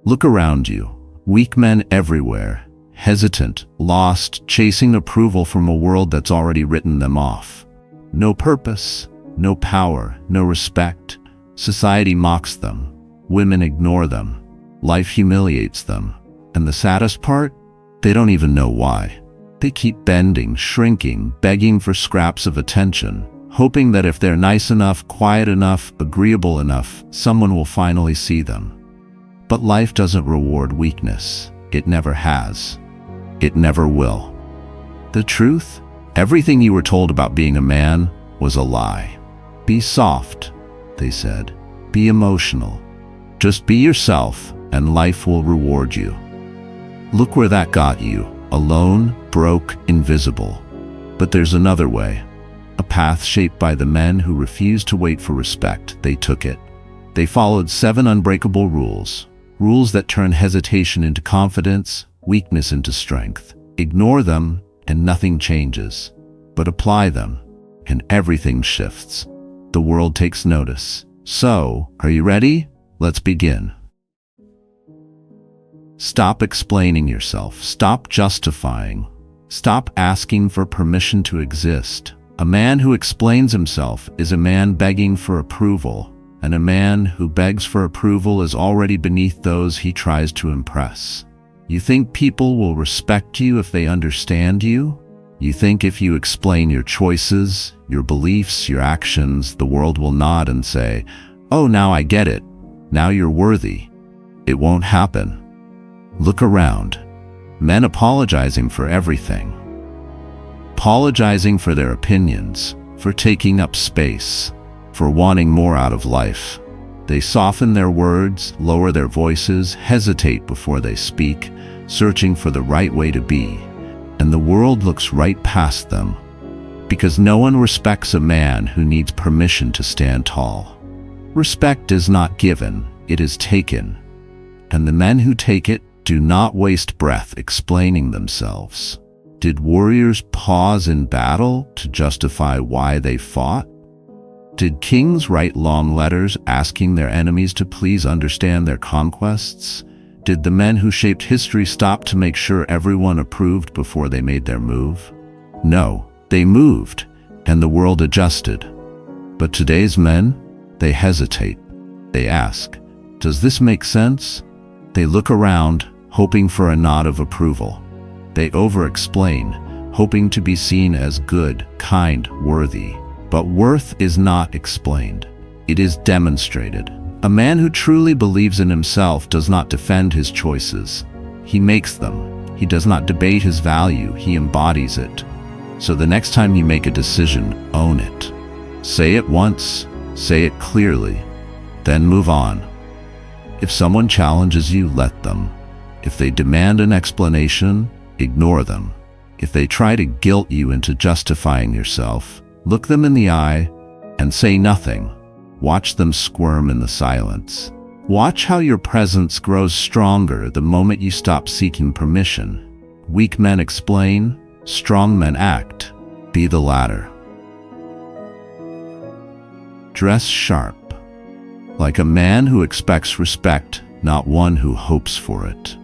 Look around you. Weak men everywhere, hesitant, lost, chasing approval from a world that's already written them off. No purpose, no power, no respect. Society mocks them. Women ignore them. Life humiliates them. And the saddest part? They don't even know why. They keep bending, shrinking, begging for scraps of attention, hoping that if they're nice enough, quiet enough, agreeable enough, someone will finally see them. But life doesn't reward weakness. It never has. It never will. The truth? Everything you were told about being a man was a lie. Be soft, they said. Be emotional. Just be yourself, and life will reward you. Look where that got you. Alone, broke, invisible. But there's another way. A path shaped by the men who refused to wait for respect. They took it. They followed 7 unbreakable rules. Rules that turn hesitation into confidence, weakness into strength. Ignore them, and nothing changes. But apply them, and everything shifts. The world takes notice. So, are you ready? Let's begin. Stop explaining yourself. Stop justifying. Stop asking for permission to exist. A man who explains himself is a man begging for approval, and a man who begs for approval is already beneath those he tries to impress. You think people will respect you if they understand you? You think if you explain your choices, your beliefs, your actions, the world will nod and say, "Oh, now I get it. Now you're worthy." It won't happen. Look around. Men apologizing for everything. Apologizing for their opinions, for taking up space, for wanting more out of life. They soften their words, lower their voices, hesitate before they speak, searching for the right way to be. And the world looks right past them, because no one respects a man who needs permission to stand tall. Respect is not given, it is taken. And the men who take it do not waste breath explaining themselves. Did warriors pause in battle to justify why they fought? Did kings write long letters asking their enemies to please understand their conquests? Did the men who shaped history stop to make sure everyone approved before they made their move? No, they moved, and the world adjusted. But today's men, they hesitate. They ask, "Does this make sense?" They look around, hoping for a nod of approval. They over-explain, hoping to be seen as good, kind, worthy. But worth is not explained. It is demonstrated. A man who truly believes in himself does not defend his choices. He makes them. He does not debate his value. He embodies it. So the next time you make a decision, own it. Say it once, say it clearly, then move on. If someone challenges you, let them. If they demand an explanation, ignore them. If they try to guilt you into justifying yourself, look them in the eye and say nothing. Watch them squirm in the silence. Watch how your presence grows stronger the moment you stop seeking permission. Weak men explain, strong men act. Be the latter. Dress sharp, like a man who expects respect, not one who hopes for it.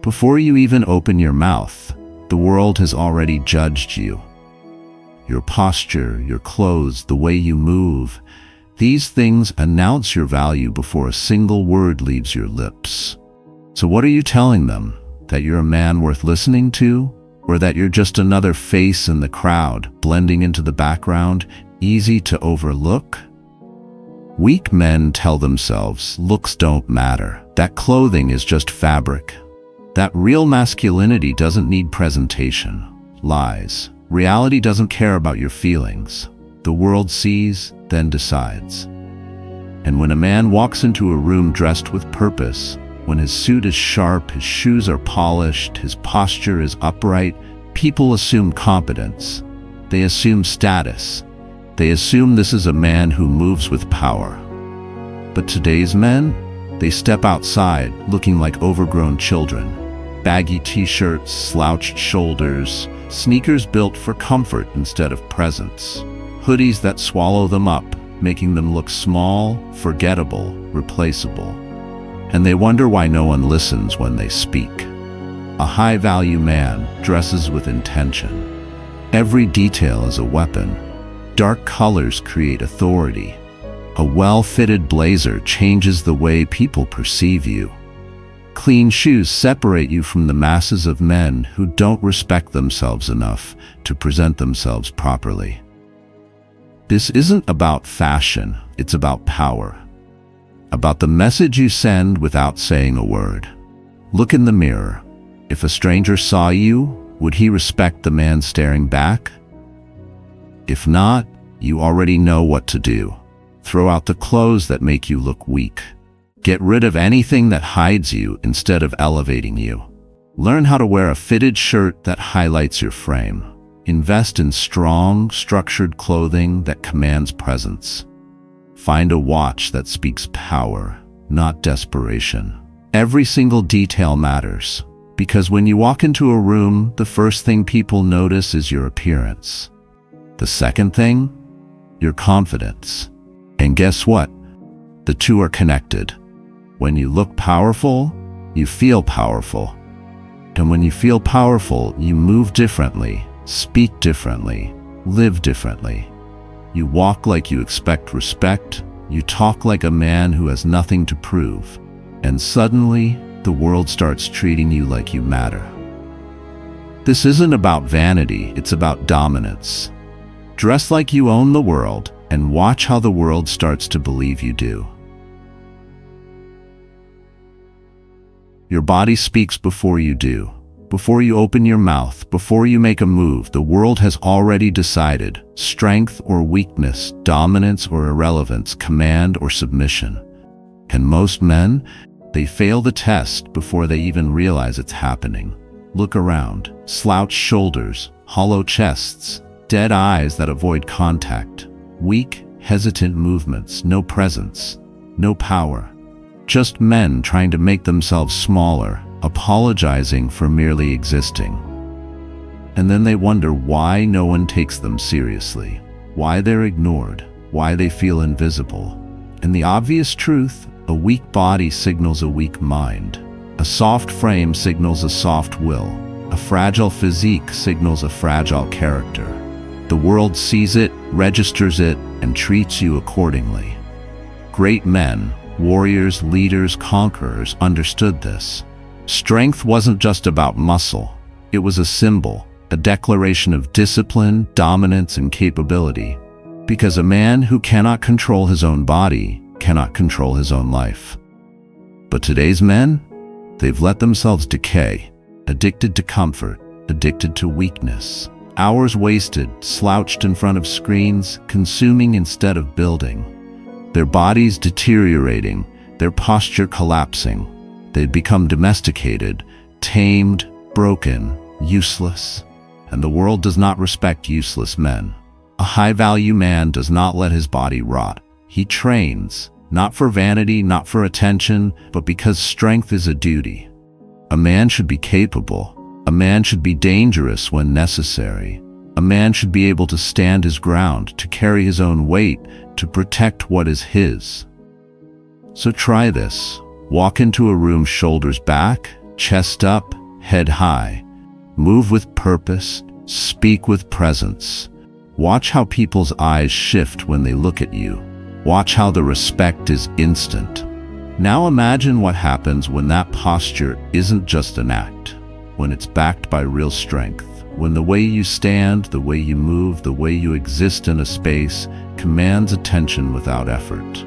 Before you even open your mouth, the world has already judged you. Your posture, your clothes, the way you move, these things announce your value before a single word leaves your lips. So what are you telling them? That you're a man worth listening to? Or that you're just another face in the crowd, blending into the background, easy to overlook? Weak men tell themselves looks don't matter, that clothing is just fabric, that real masculinity doesn't need presentation. Lies. Reality doesn't care about your feelings. The world sees, then decides. And when a man walks into a room dressed with purpose, when his suit is sharp, his shoes are polished, his posture is upright, people assume competence. They assume status. They assume this is a man who moves with power. But today's men, they step outside looking like overgrown children. Baggy t-shirts, slouched shoulders, sneakers built for comfort instead of presence, hoodies that swallow them up, making them look small, forgettable, replaceable. and they wonder why no one listens when they speak. A high-value man dresses with intention. Every detail is a weapon. Dark colors create authority. A well-fitted blazer changes the way people perceive you. Clean shoes separate you from the masses of men who don't respect themselves enough to present themselves properly. This isn't about fashion, it's about power. About the message you send without saying a word. Look in the mirror. If a stranger saw you, would he respect the man staring back? If not, you already know what to do. Throw out the clothes that make you look weak. Get rid of anything that hides you instead of elevating you. Learn how to wear a fitted shirt that highlights your frame. Invest in strong, structured clothing that commands presence. Find a watch that speaks power, not desperation. Every single detail matters, because when you walk into a room, the first thing people notice is your appearance. The second thing, your confidence. And guess what? The two are connected. When you look powerful, you feel powerful. And when you feel powerful, you move differently, speak differently, live differently. You walk like you expect respect, you talk like a man who has nothing to prove, and suddenly, the world starts treating you like you matter. This isn't about vanity, it's about dominance. Dress like you own the world, and watch how the world starts to believe you do. Your body speaks before you do. Before you open your mouth, before you make a move, the world has already decided strength or weakness, dominance or irrelevance, command or submission. And most men, they fail the test before they even realize it's happening. Look around. Slouched shoulders, hollow chests, dead eyes that avoid contact, weak, hesitant movements, no presence, no power. Just men trying to make themselves smaller, apologizing for merely existing. And then they wonder why no one takes them seriously, why they're ignored, why they feel invisible. And the obvious truth, a weak body signals a weak mind. A soft frame signals a soft will. A fragile physique signals a fragile character. The world sees it, registers it, and treats you accordingly. Great men, warriors, leaders, conquerors understood this. Strength wasn't just about muscle. It was a symbol, a declaration of discipline, dominance, and capability. Because a man who cannot control his own body cannot control his own life. But today's men, they've let themselves decay, addicted to comfort, addicted to weakness. Hours wasted, slouched in front of screens, consuming instead of building. Their bodies deteriorating, their posture collapsing. They'd become domesticated, tamed, broken, useless. And the world does not respect useless men. A high-value man does not let his body rot. He trains, not for vanity, not for attention, but because strength is a duty. A man should be capable. A man should be dangerous when necessary. A man should be able to stand his ground, to carry his own weight, to protect what is his. So try this. Walk into a room shoulders back, chest up, head high. Move with purpose, speak with presence. Watch how people's eyes shift when they look at you. Watch how the respect is instant. Now imagine what happens when that posture isn't just an act, when it's backed by real strength, when the way you stand, the way you move, the way you exist in a space commands attention without effort.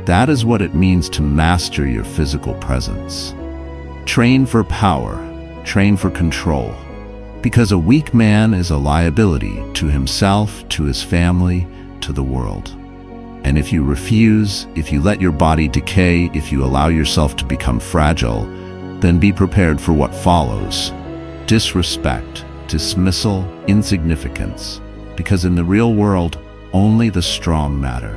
That is what it means to master your physical presence. Train for power, train for control, because a weak man is a liability to himself, to his family, to the world. And if you refuse, if you let your body decay, if you allow yourself to become fragile, then be prepared for what follows. Disrespect, dismissal, insignificance. Because in the real world, only the strong matter.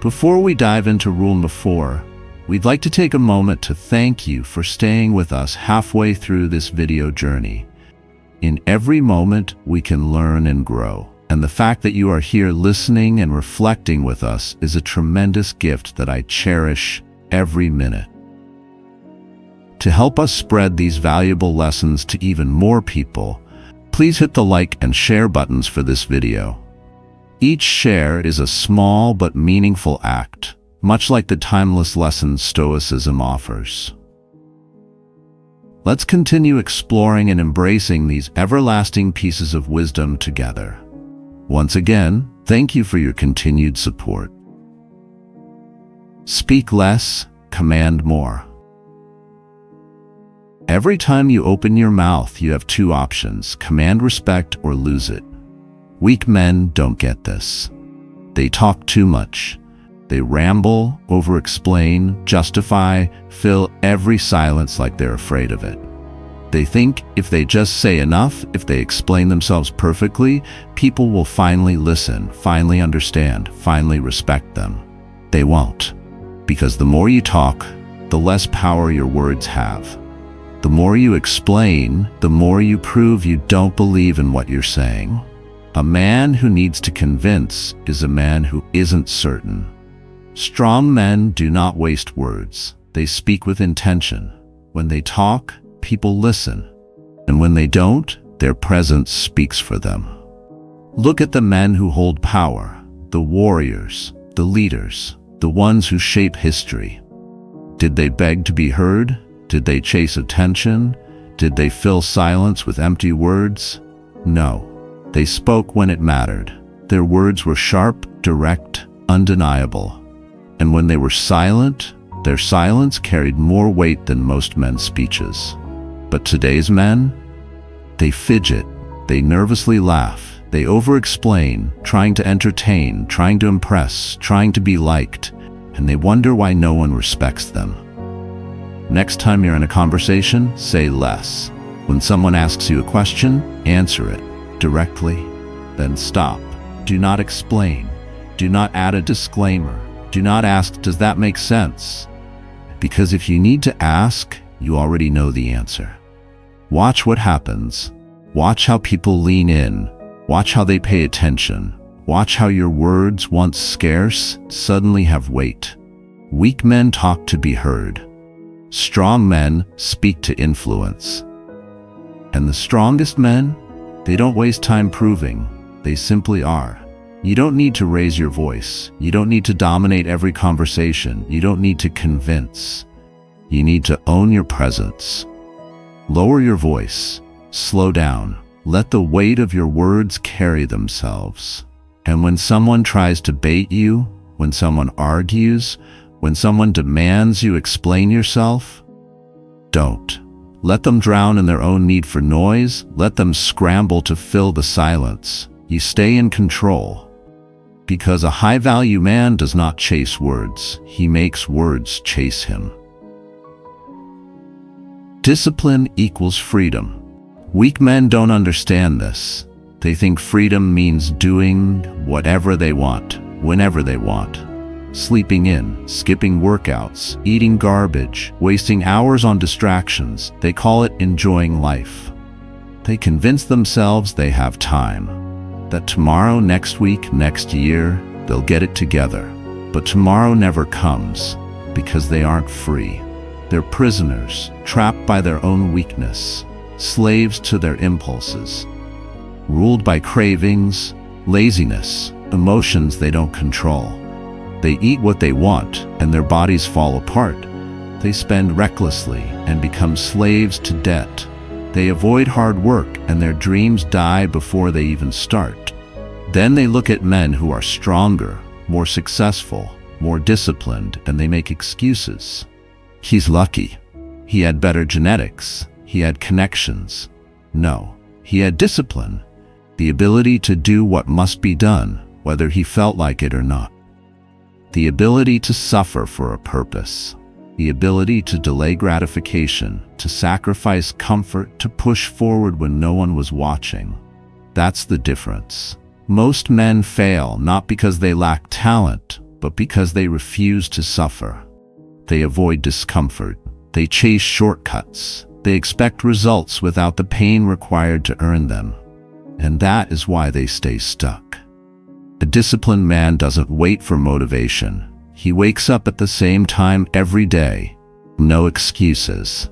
Before we dive into rule number 4, we'd like to take a moment to thank you for staying with us halfway through this video journey. In every moment, we can learn and grow. And the fact that you are here listening and reflecting with us is a tremendous gift that I cherish every minute. To help us spread these valuable lessons to even more people, please hit the like and share buttons for this video. Each share is a small but meaningful act, much like the timeless lessons Stoicism offers. Let's continue exploring and embracing these everlasting pieces of wisdom together. Once again, thank you for your continued support. Speak less, command more. Every time you open your mouth, you have two options: command respect or lose it. Weak men don't get this. They talk too much. They ramble, over-explain, justify, fill every silence like they're afraid of it. They think if they just say enough, if they explain themselves perfectly, people will finally listen, finally understand, finally respect them. They won't. Because the more you talk, the less power your words have. The more you explain, the more you prove you don't believe in what you're saying. A man who needs to convince is a man who isn't certain. Strong men do not waste words. They speak with intention. When they talk, people listen. And when they don't, their presence speaks for them. Look at the men who hold power, the warriors, the leaders, the ones who shape history. Did they beg to be heard? Did they chase attention? Did they fill silence with empty words? No. They spoke when it mattered. Their words were sharp, direct, undeniable. And when they were silent, their silence carried more weight than most men's speeches. But today's men? They fidget, they nervously laugh, they over-explain, trying to entertain, trying to impress, trying to be liked, and they wonder why no one respects them. Next time you're in a conversation, say less. When someone asks you a question, answer it directly, then stop. Do not explain. Do not add a disclaimer. Do not ask, does that make sense? Because if you need to ask, you already know the answer. Watch what happens. Watch how people lean in. Watch how they pay attention. Watch how your words, once scarce, suddenly have weight. Weak men talk to be heard. Strong men speak to influence. And the strongest men, they don't waste time proving. They simply are. You don't need to raise your voice. You don't need to dominate every conversation. You don't need to convince. You need to own your presence. Lower your voice. Slow down. Let the weight of your words carry themselves. And when someone tries to bait you, when someone argues, when someone demands you explain yourself, don't. Let them drown in their own need for noise. Let them scramble to fill the silence. You stay in control. Because a high-value man does not chase words. He makes words chase him. Discipline equals freedom. Weak men don't understand this. They think freedom means doing whatever they want, whenever they want. Sleeping in, skipping workouts, eating garbage, wasting hours on distractions. They call it enjoying life. They convince themselves they have time. That tomorrow, next week, next year, they'll get it together. But tomorrow never comes because they aren't free. They're prisoners, trapped by their own weakness, slaves to their impulses, ruled by cravings, laziness, emotions they don't control. They eat what they want and their bodies fall apart. They spend recklessly and become slaves to debt. They avoid hard work and their dreams die before they even start. Then they look at men who are stronger, more successful, more disciplined, and they make excuses. He's lucky. He had better genetics. He had connections. No, he had discipline, the ability to do what must be done, whether he felt like it or not. The ability to suffer for a purpose. The ability to delay gratification, to sacrifice comfort, to push forward when no one was watching. That's the difference. Most men fail not because they lack talent, but because they refuse to suffer. They avoid discomfort. They chase shortcuts. They expect results without the pain required to earn them. And that is why they stay stuck. A disciplined man doesn't wait for motivation. He wakes up at the same time every day. No excuses.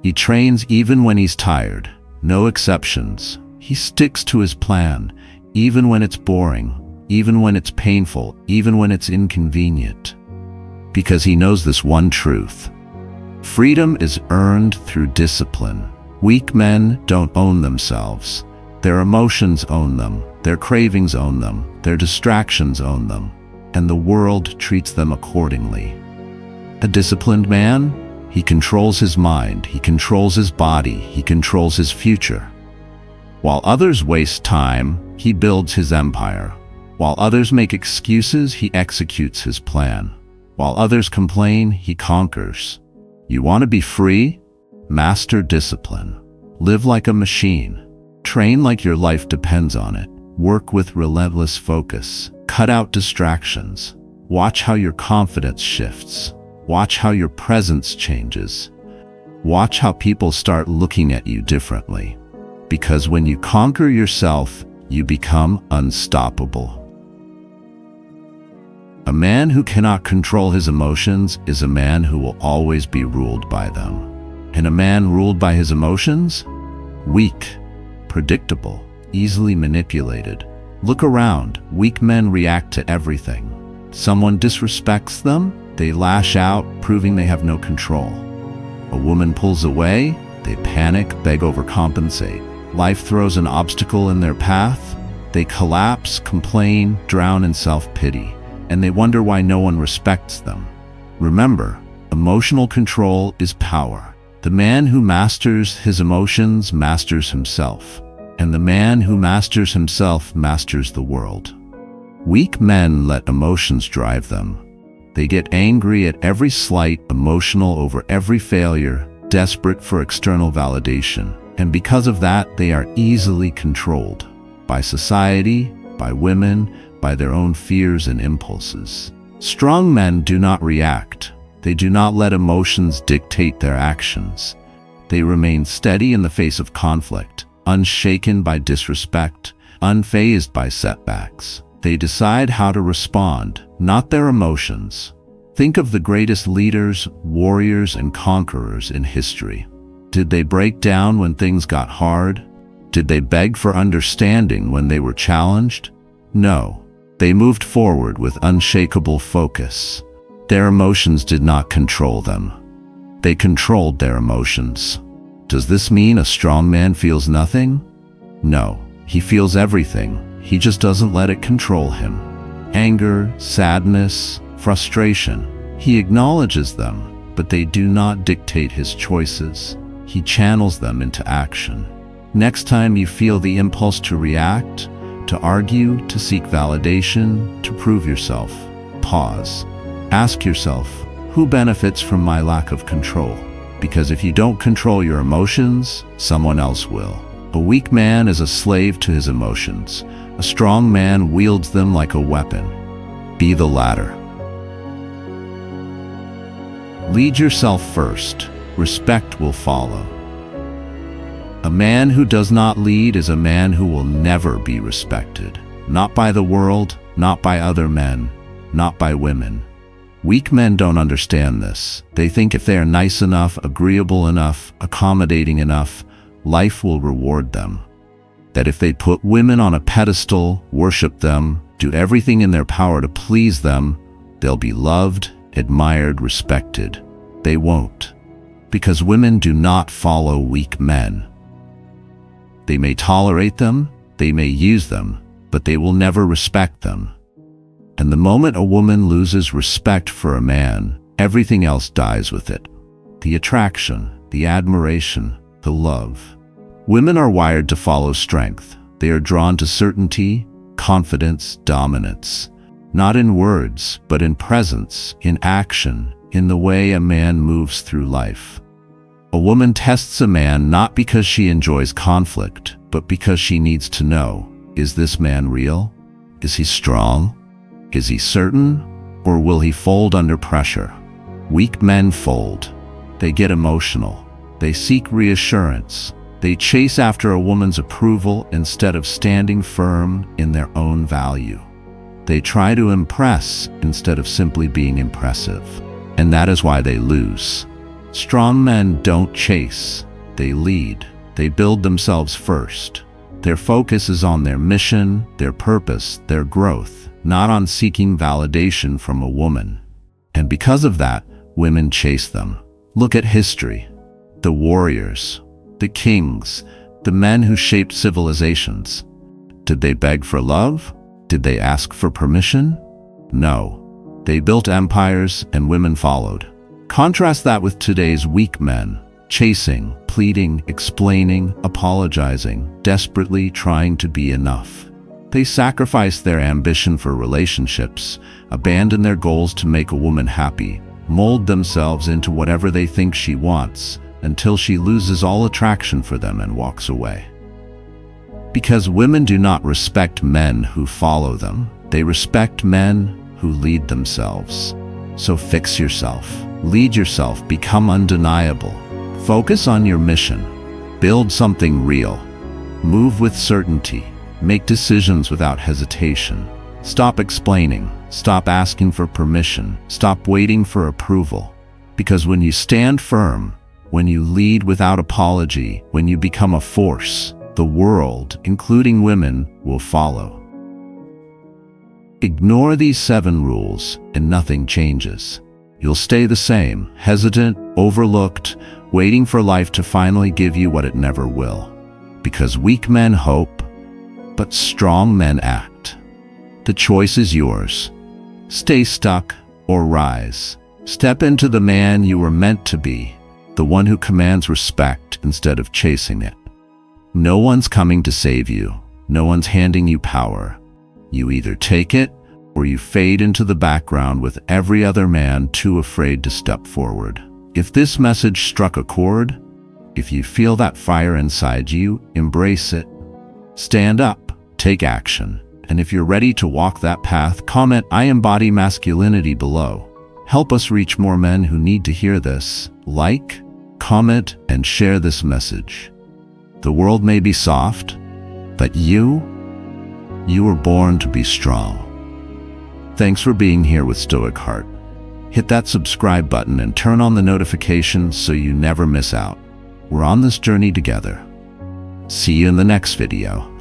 He trains even when he's tired. No exceptions. He sticks to his plan, even when it's boring, even when it's painful, even when it's inconvenient. Because he knows this one truth. Freedom is earned through discipline. Weak men don't own themselves. Their emotions own them. Their cravings own them. Their distractions own them. And the world treats them accordingly. A disciplined man, he controls his mind, he controls his body, he controls his future. While others waste time, he builds his empire. While others make excuses, he executes his plan. While others complain, he conquers. You want to be free? Master discipline. Live like a machine. Train like your life depends on it. Work with relentless focus. Cut out distractions. Watch how your confidence shifts. Watch how your presence changes. Watch how people start looking at you differently. Because when you conquer yourself, you become unstoppable. A man who cannot control his emotions is a man who will always be ruled by them. And a man ruled by his emotions? Weak, predictable, easily manipulated. Look around. Weak men react to everything. Someone disrespects them, they lash out, proving they have no control. A woman pulls away, they panic, beg, overcompensate. Life throws an obstacle in their path, they collapse, complain, drown in self-pity, and they wonder why no one respects them. Remember, emotional control is power. The man who masters his emotions masters himself, and the man who masters himself masters the world. Weak men let emotions drive them. They get angry at every slight, emotional over every failure, desperate for external validation. And because of that, they are easily controlled by society, by women, by their own fears and impulses. Strong men do not react. They do not let emotions dictate their actions. They remain steady in the face of conflict, unshaken by disrespect, unfazed by setbacks. They decide how to respond, not their emotions. Think of the greatest leaders, warriors, and conquerors in history. Did they break down when things got hard? Did they beg for understanding when they were challenged? No. They moved forward with unshakable focus. Their emotions did not control them. They controlled their emotions. Does this mean a strong man feels nothing? No. He feels everything. He just doesn't let it control him. Anger, sadness, frustration. He acknowledges them, but they do not dictate his choices. He channels them into action. Next time you feel the impulse to react, to argue, to seek validation, to prove yourself, pause. Ask yourself, who benefits from my lack of control? Because if you don't control your emotions, someone else will. A weak man is a slave to his emotions. A strong man wields them like a weapon. Be the latter. Lead yourself first. Respect will follow. A man who does not lead is a man who will never be respected. Not by the world, not by other men, not by women. Weak men don't understand this. They think if they are nice enough, agreeable enough, accommodating enough, life will reward them. That if they put women on a pedestal, worship them, do everything in their power to please them, they'll be loved, admired, respected. They won't. Because women do not follow weak men. They may tolerate them, they may use them, but they will never respect them. And the moment a woman loses respect for a man, everything else dies with it. The attraction, the admiration, the love. Women are wired to follow strength. They are drawn to certainty, confidence, dominance. Not in words, but in presence, in action, in the way a man moves through life. A woman tests a man not because she enjoys conflict, but because she needs to know, is this man real? Is he strong? Is he certain? Or will he fold under pressure? Weak men fold. They get emotional. They seek reassurance. They chase after a woman's approval instead of standing firm in their own value. They try to impress instead of simply being impressive. And that is why they lose. Strong men don't chase, they lead. They build themselves first. Their focus is on their mission, their purpose, their growth, not on seeking validation from a woman. And because of that, women chase them. Look at history. The warriors, the kings, the men who shaped civilizations. Did they beg for love? Did they ask for permission? No. They built empires and women followed. Contrast that with today's weak men, chasing, pleading, explaining, apologizing, desperately trying to be enough. They sacrifice their ambition for relationships, abandon their goals to make a woman happy, mold themselves into whatever they think she wants, until she loses all attraction for them and walks away. Because women do not respect men who follow them, they respect men who lead themselves. So fix yourself, lead yourself, become undeniable. Focus on your mission. Build something real. Move with certainty. Make decisions without hesitation. Stop explaining. Stop asking for permission. Stop waiting for approval. Because when you stand firm, when you lead without apology, when you become a force, the world, including women, will follow. Ignore these 7 rules and nothing changes. You'll stay the same, hesitant, overlooked, waiting for life to finally give you what it never will. Because weak men hope, but strong men act. The choice is yours. Stay stuck or rise. Step into the man you were meant to be, the one who commands respect instead of chasing it. No one's coming to save you. No one's handing you power. You either take it or you fade into the background with every other man too afraid to step forward. If this message struck a chord, if you feel that fire inside you, embrace it. Stand up, take action. And if you're ready to walk that path, comment "I embody masculinity" below. Help us reach more men who need to hear this. Like, comment, and share this message. The world may be soft, but you were born to be strong. Thanks for being here with Stoic Heart. Hit that subscribe button and turn on the notifications so you never miss out. We're on this journey together. See you in the next video.